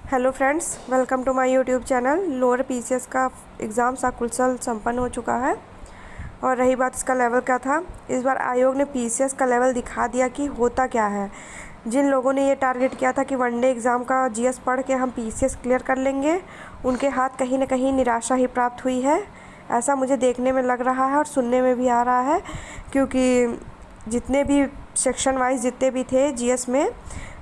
Hello friends, welcome to my YouTube channel. Lower PCS का exam सकुशल संपन्न हो चुका है और रही बात इसका लेवल क्या था। इस बार आयोग ने पीसीएस का लेवल दिखा दिया कि होता क्या है। जिन लोगों ने ये टारगेट किया था कि वनडे एग्ज़ाम का जीएस पढ़ के हम पीसीएस क्लियर कर लेंगे, उनके हाथ कहीं ना कहीं निराशा ही प्राप्त हुई है। ऐसा मुझे देखने में लग रहा है और सुनने में भी आ रहा है, क्योंकि जितने भी सेक्शन वाइज जितने भी थे जीएस में,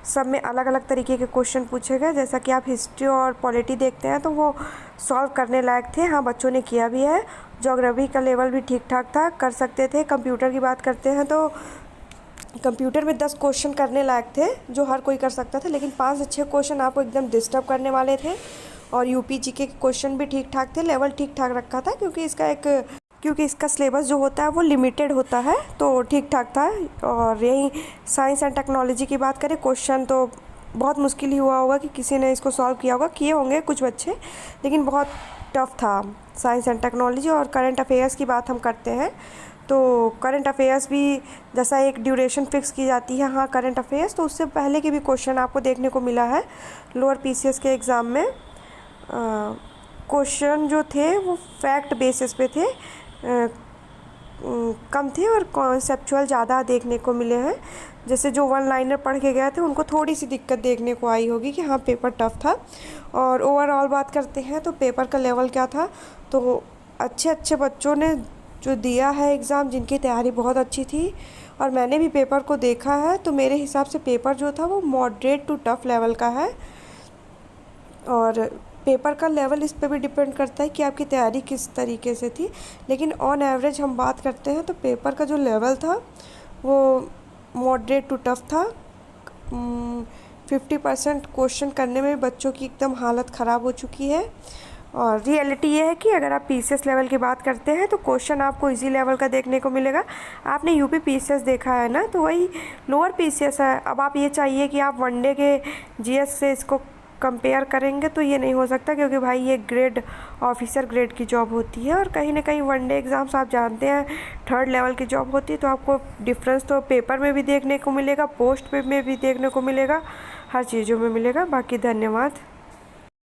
सब में अलग अलग तरीके के क्वेश्चन पूछे गए। जैसा कि आप हिस्ट्री और पॉलिटी देखते हैं तो वो सॉल्व करने लायक थे। हाँ, बच्चों ने किया भी है। ज्योग्राफी का लेवल भी ठीक ठाक था, कर सकते थे। कंप्यूटर की बात करते हैं तो कंप्यूटर में 10 क्वेश्चन करने लायक थे जो हर कोई कर सकता था, लेकिन 5 से 6 क्वेश्चन आपको एकदम डिस्टर्ब करने वाले थे। और यूपी जीके के क्वेश्चन भी ठीक ठाक थे, लेवल ठीक ठाक रखा था, क्योंकि इसका सिलेबस जो होता है वो लिमिटेड होता है, तो ठीक ठाक था। और यही साइंस एंड टेक्नोलॉजी की बात करें, क्वेश्चन तो बहुत मुश्किल ही हुआ होगा कि किसी ने इसको सॉल्व किया होगा। किए होंगे कुछ बच्चे, लेकिन बहुत टफ था साइंस एंड टेक्नोलॉजी। और करंट अफेयर्स की बात हम करते हैं तो करंट अफेयर्स भी जैसा एक ड्यूरेशन फिक्स की जाती है, हाँ करंट अफेयर्स, तो उससे पहले के भी क्वेश्चन आपको देखने को मिला है लोअर पीसीएस के एग्ज़ाम में। क्वेश्चन जो थे वो फैक्ट बेसिस पे थे, कम थे और कॉन्सेप्चुअल ज़्यादा देखने को मिले हैं। जैसे जो वन लाइनर पढ़ के गए थे उनको थोड़ी सी दिक्कत देखने को आई होगी कि हाँ पेपर टफ था। और ओवरऑल बात करते हैं तो पेपर का लेवल क्या था, तो अच्छे बच्चों ने जो दिया है एग्ज़ाम, जिनकी तैयारी बहुत अच्छी थी, और मैंने भी पेपर को देखा है, तो मेरे हिसाब से पेपर जो था वो मॉडरेट टू टफ लेवल का है। और पेपर का लेवल इस पे भी डिपेंड करता है कि आपकी तैयारी किस तरीके से थी, लेकिन ऑन एवरेज हम बात करते हैं तो पेपर का जो लेवल था वो मॉडरेट टू टफ था। 50% क्वेश्चन करने में बच्चों की एकदम हालत ख़राब हो चुकी है। और रियलिटी ये है कि अगर आप पीसीएस लेवल की बात करते हैं तो क्वेश्चन आपको इजी लेवल का देखने को मिलेगा। आपने यूपी पीसीएस देखा है ना, तो वही लोअर पीसीएस है। अब आप ये चाहिए कि आप वनडे के जीएस से इसको कंपेयर करेंगे तो ये नहीं हो सकता, क्योंकि भाई ये ग्रेड ऑफिसर ग्रेड की जॉब होती है, और कहीं ना कहीं वनडे एग्ज़ाम्स आप जानते हैं थर्ड लेवल की जॉब होती है। तो आपको डिफरेंस तो पेपर में भी देखने को मिलेगा, पोस्ट पे में भी देखने को मिलेगा, हर चीज़ों में मिलेगा। बाकी धन्यवाद।